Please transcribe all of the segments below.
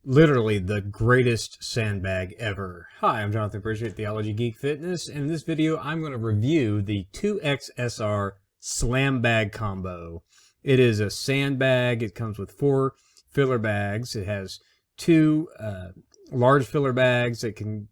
literally the greatest sandbag ever. Hi, I'm Jonathan Pritchett at Theology, Geek, Fitness, and in this video I'm going to review the 2XSR Slam Bag Combo. It is a sandbag. It comes with 4 filler bags. It has 2 large filler bags that can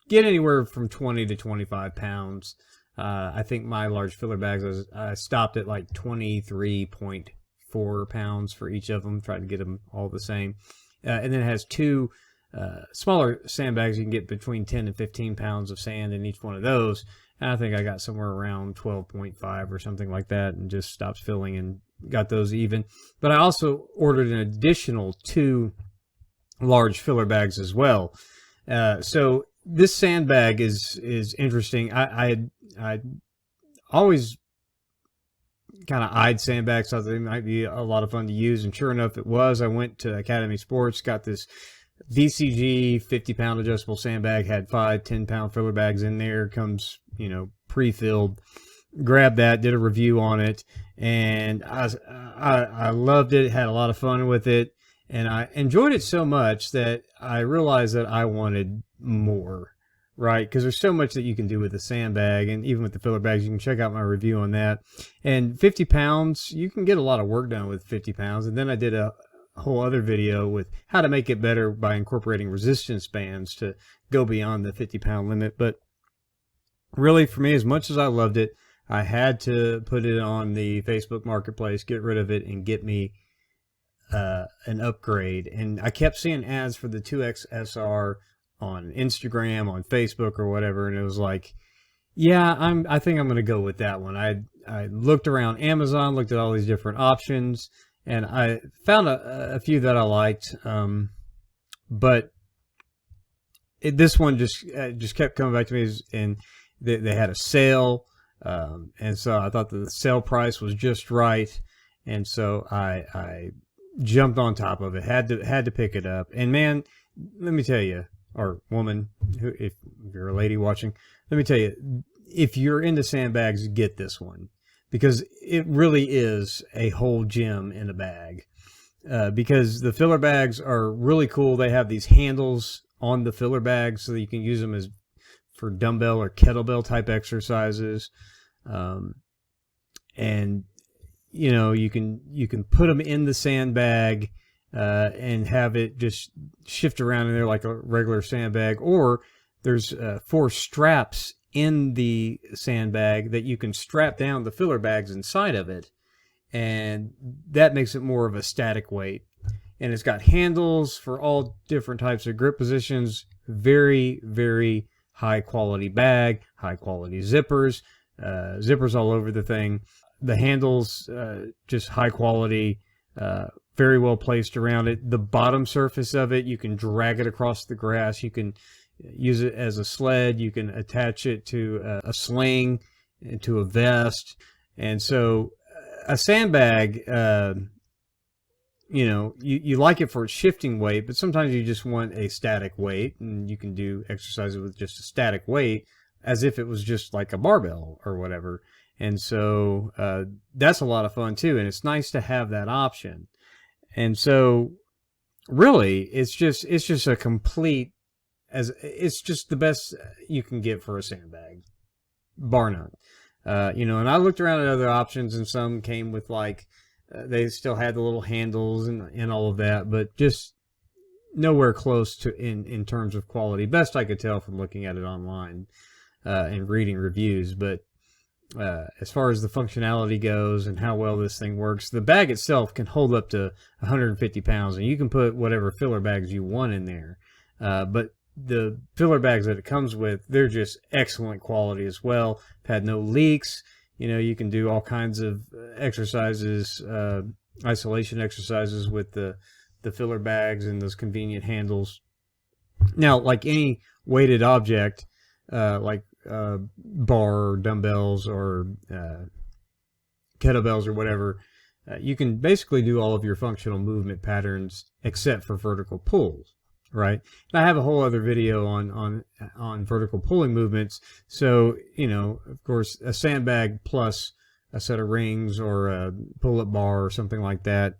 get anywhere from 20 to 25 pounds. I think my large filler bags, I stopped at like 23.4 pounds for each of them, tried to get them all the same. And then it has 2 smaller sandbags. You can get between 10 and 15 pounds of sand in each one of those. And I think I got somewhere around 12.5 or something like that and just stopped filling and got those even. But I also ordered an additional 2 large filler bags as well. So this sandbag is interesting. I always kind of eyed sandbags, thought they might be a lot of fun to use, and sure enough it was. I went to Academy Sports, got this VCG 50-pound adjustable sandbag, had 5 10-pound filler bags in there, comes, you know, pre-filled. Grabbed that, did a review on it, and I loved it, had a lot of fun with it, and I enjoyed it so much that I realized that I wanted more. Right, because there's so much that you can do with the sandbag, and even with the filler bags. You can check out my review on that. And 50 pounds, you can get a lot of work done with 50 pounds. And then I did a whole other video with how to make it better by incorporating resistance bands to go beyond the 50-pound limit. But really, for me, as much as I loved it, I had to put it on the Facebook Marketplace, get rid of it, and get me an upgrade. And I kept seeing ads for the 2XSR on Instagram, on Facebook, or whatever, and it was like, yeah, I think I'm going to go with that one. I looked around Amazon, looked at all these different options, and I found a few that I liked, but this one just kept coming back to me, and they had a sale, and so I thought the sale price was just right, and so I jumped on top of it, had to pick it up. And man, let me tell you, or woman, if you're a lady watching, let me tell you, if you're into sandbags, get this one, because it really is a whole gem in a bag. Because the filler bags are really cool. They have these handles on the filler bags so that you can use them as for dumbbell or kettlebell type exercises. And you know, you can put them in the sandbag and have it just shift around in there like a regular sandbag, or there's 4 straps in the sandbag that you can strap down the filler bags inside of it, and that makes it more of a static weight. And it's got handles for all different types of grip positions. Very, very high quality bag, high quality zippers, zippers all over the thing. The handles, just high quality, very well placed around it. The bottom surface of it, you can drag it across the grass. You can use it as a sled. You can attach it to a sling, to a vest. And so a sandbag, you know, you like it for its shifting weight, but sometimes you just want a static weight, and you can do exercises with just a static weight as if it was just like a barbell or whatever. And so that's a lot of fun too, and it's nice to have that option. And so really, it's just a complete, it's just the best you can get for a sandbag, bar none. You know, and I looked around at other options, and some came with like, they still had the little handles and all of that, but just nowhere close to in terms of quality. Best I could tell from looking at it online and reading reviews. But as far as the functionality goes and how well this thing works, the bag itself can hold up to 150 pounds, and you can put whatever filler bags you want in there. But the filler bags that it comes with, they're just excellent quality as well. Had no leaks. You know, you can do all kinds of exercises, isolation exercises with the filler bags and those convenient handles. Now, like any weighted object, like bar or dumbbells or kettlebells or whatever, you can basically do all of your functional movement patterns except for vertical pulls, right? And I have a whole other video on vertical pulling movements. So, you know, of course, a sandbag plus a set of rings or a pull-up bar or something like that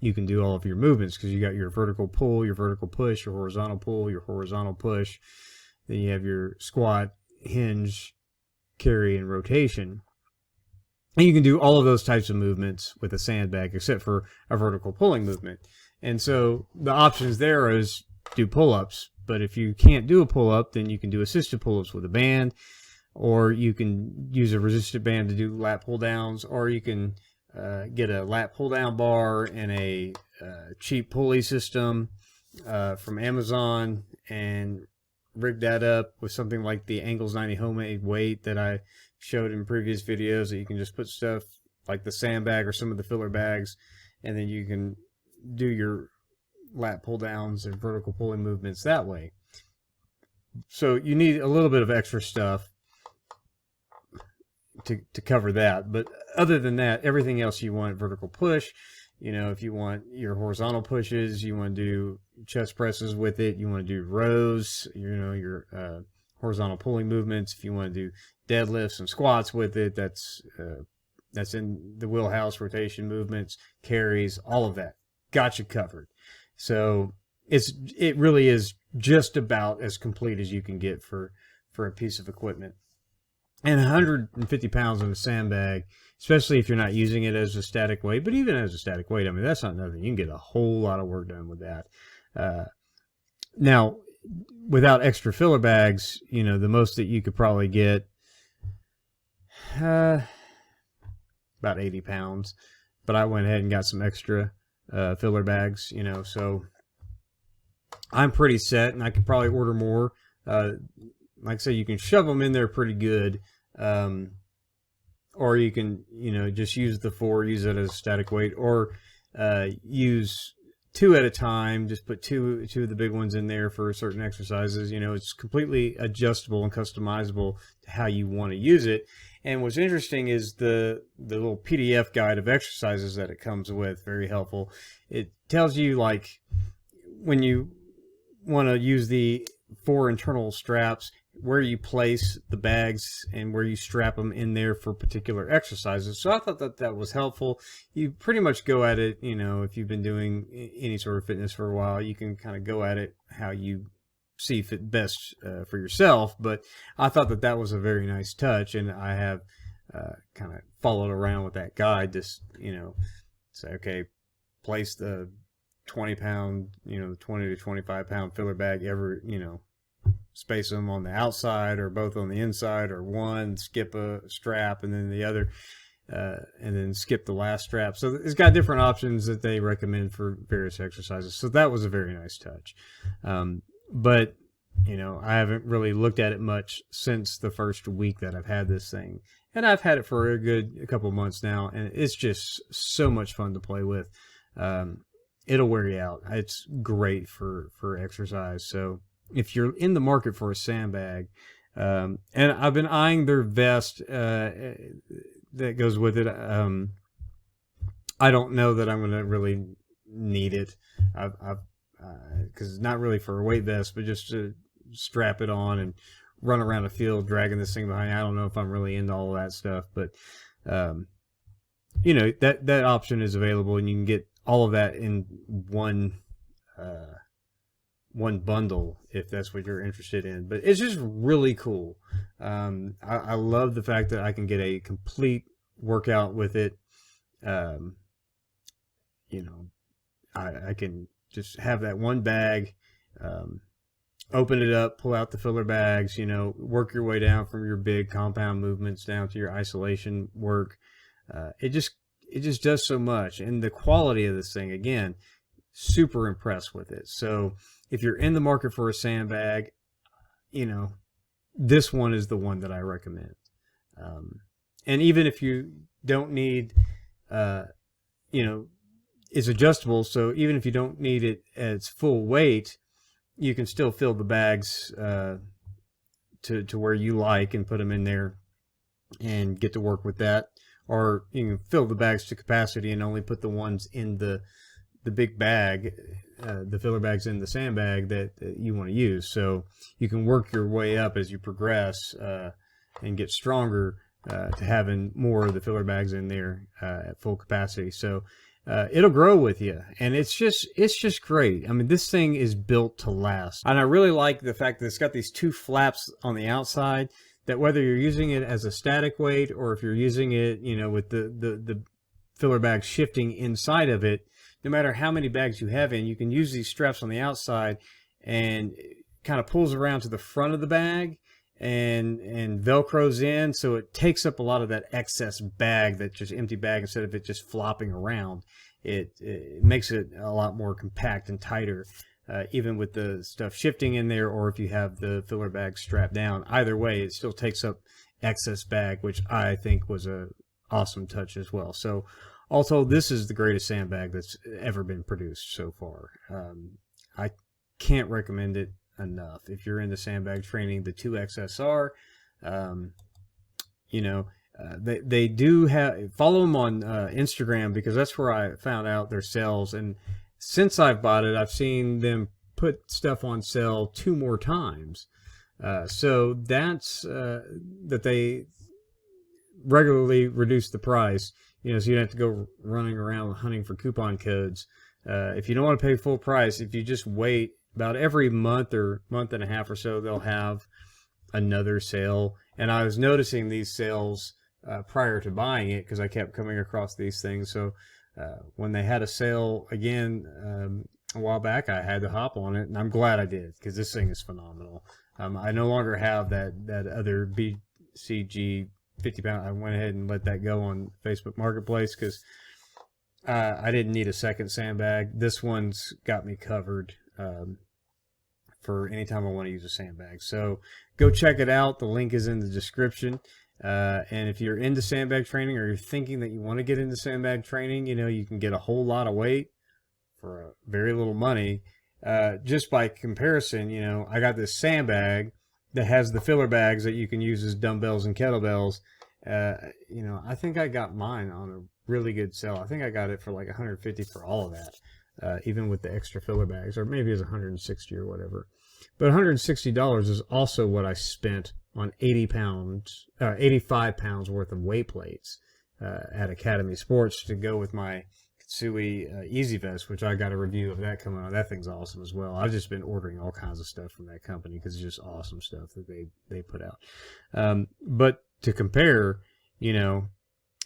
you can do all of your movements, because you got your vertical pull, your vertical push, your horizontal pull, your horizontal push. Then you have your squat, hinge, carry, and rotation. And you can do all of those types of movements with a sandbag, except for a vertical pulling movement. And so the options there is do pull-ups. But if you can't do a pull-up, then you can do assisted pull-ups with a band, or you can use a resisted band to do lat pull-downs, or you can get a lat pull-down bar and a cheap pulley system from Amazon and rig that up with something like the Angles 90 homemade weight that I showed in previous videos, that you can just put stuff like the sandbag or some of the filler bags, and then you can do your lat pull downs and vertical pulling movements that way. So you need a little bit of extra stuff to cover that, but other than that, everything else you want. Vertical push, you know, if you want your horizontal pushes, you want to do chest presses with it, you want to do rows, you know, your horizontal pulling movements. If you want to do deadlifts and squats with it, that's in the wheelhouse, rotation movements, carries, all of that. Got you covered. So it really is just about as complete as you can get for a piece of equipment. And 150 pounds on a sandbag, especially if you're not using it as a static weight, but even as a static weight, I mean, that's not nothing. You can get a whole lot of work done with that. Now, without extra filler bags, you know, the most that you could probably get, about 80 pounds. But I went ahead and got some extra filler bags, you know, so I'm pretty set, and I could probably order more. Like I say, you can shove them in there pretty good, or you can, you know, just use the 4, use it as a static weight, or use 2 at a time. Just put two of the big ones in there for certain exercises. You know, it's completely adjustable and customizable to how you want to use it. And what's interesting is the little PDF guide of exercises that it comes with, very helpful. It tells you, like, when you want to use the 4 internal straps, where you place the bags and where you strap them in there for particular exercises. So I thought that was helpful. You pretty much go at it, you know, if you've been doing any sort of fitness for a while, you can kind of go at it how you see fit best for yourself. But I thought that was a very nice touch, and I have kind of followed around with that guide. Just, you know, say, okay, place the 20-pound, you know, 20 to 25-pound filler bag you know, space them on the outside or both on the inside, or one, skip a strap and then the other, and then skip the last strap. So it's got different options that they recommend for various exercises. So that was a very nice touch. But, you know, I haven't really looked at it much since the first week that I've had this thing. And I've had it for a couple of months now, and it's just so much fun to play with. It'll wear you out. It's great for exercise. So if you're in the market for a sandbag, and I've been eyeing their vest that goes with it. I don't know that I'm going to really need it. Because it's not really for a weight vest, but just to strap it on and run around a field dragging this thing behind. I don't know if I'm really into all of that stuff, but you know, that option is available, and you can get all of that in one bundle if that's what you're interested in. But it's just really cool. I love the fact that I can get a complete workout with it. You know, I can just have that one bag, open it up, pull out the filler bags, you know, work your way down from your big compound movements down to your isolation work. It just does so much. And the quality of this thing, again, super impressed with it. So if you're in the market for a sandbag, you know, this one is the one that I recommend. And even if you don't need, you know, it's adjustable, so even if you don't need it at its full weight, you can still fill the bags to where you like and put them in there and get to work with that. Or you can fill the bags to capacity and only put the ones in the big bag, the filler bags in the sandbag that you want to use. So you can work your way up as you progress and get stronger to having more of the filler bags in there at full capacity. So it'll grow with you, and it's just great. I mean, this thing is built to last, and I really like the fact that it's got these two flaps on the outside, that whether you're using it as a static weight or if you're using it, you know, with the filler bag shifting inside of it, no matter how many bags you have in, you can use these straps on the outside, and it kind of pulls around to the front of the bag and velcros in, so it takes up a lot of that excess bag, that just empty bag, instead of it just flopping around. It makes it a lot more compact and tighter, even with the stuff shifting in there, or if you have the filler bag strapped down. Either way, it still takes up excess bag, which I think was a awesome touch as well. So all told, this is the greatest sandbag that's ever been produced so far. I can't recommend it enough. If you're into sandbag training, the 2XSR, you know, they do have, follow them on Instagram, because that's where I found out their sales. And since I've bought it, I've seen them put stuff on sale 2 more times. So that's that they regularly reduce the price, you know, so you don't have to go running around hunting for coupon codes. If you don't want to pay full price, if you just wait about every month or month and a half or so, they'll have another sale. And I was noticing these sales prior to buying it, because I kept coming across these things. So when they had a sale again a while back, I had to hop on it, and I'm glad I did, because this thing is phenomenal. I no longer have that other BCG 50 pound. I went ahead and let that go on Facebook Marketplace, because I didn't need a second sandbag. This one's got me covered for any time I want to use a sandbag. So go check it out. The link is in the description. And if you're into sandbag training, or you're thinking that you want to get into sandbag training, you know, you can get a whole lot of weight for very little money. Just by comparison, you know, I got this sandbag that has the filler bags that you can use as dumbbells and kettlebells. You know, I think I got mine on a really good sale. I think I got it for like $150 for all of that, even with the extra filler bags, or maybe it's $160 or whatever. But $160 is also what I spent on 85 pounds worth of weight plates at Academy Sports to go with my Kitsui Easy Vest, which I got a review of that coming on. That thing's awesome as well. I've just been ordering all kinds of stuff from that company, because it's just awesome stuff that they put out. But to compare, you know,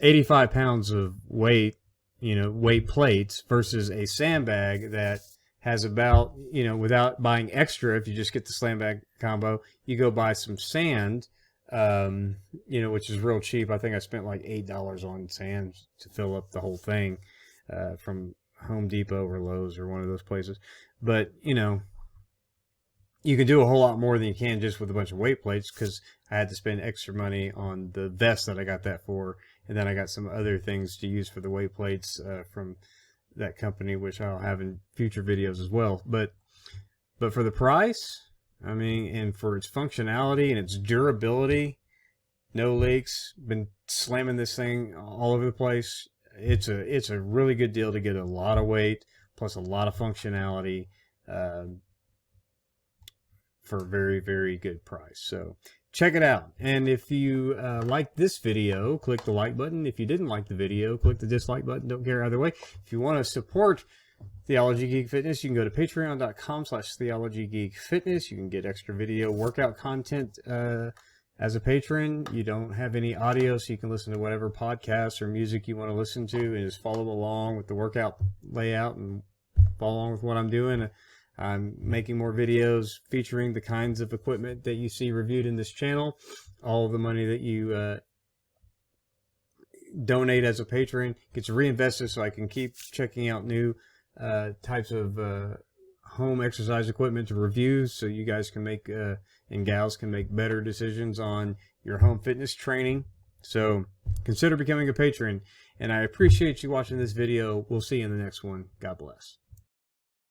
85 pounds of weight, you know, weight plates versus a sandbag that has about, you know, without buying extra, if you just get the sandbag combo, you go buy some sand, you know, which is real cheap. I think I spent like $8 on sand to fill up the whole thing from Home Depot or Lowe's or one of those places. But, you know, you can do a whole lot more than you can just with a bunch of weight plates, because I had to spend extra money on the vest that I got that for, and then I got some other things to use for the weight plates from that company, which I'll have in future videos as well. But for the price, I mean, and for its functionality and its durability, no leaks, been slamming this thing all over the place. It's a really good deal to get a lot of weight plus a lot of functionality for a very, very good price. So check it out. And if you like this video, click the like button. If you didn't like the video, click the dislike button. Don't care either way. If you want to support Theology Geek Fitness, you can go to patreon.com/theologygeekfitness. You can get extra video workout content as a patron. You don't have any audio, so you can listen to whatever podcasts or music you want to listen to and just follow along with the workout layout and follow along with what I'm doing. I'm making more videos featuring the kinds of equipment that you see reviewed in this channel. All of the money that you donate as a patron gets reinvested, so I can keep checking out new types of home exercise equipment to review, so you guys can make and gals can make better decisions on your home fitness training. So consider becoming a patron, and I appreciate you watching this video. We'll see you in the next one. God bless.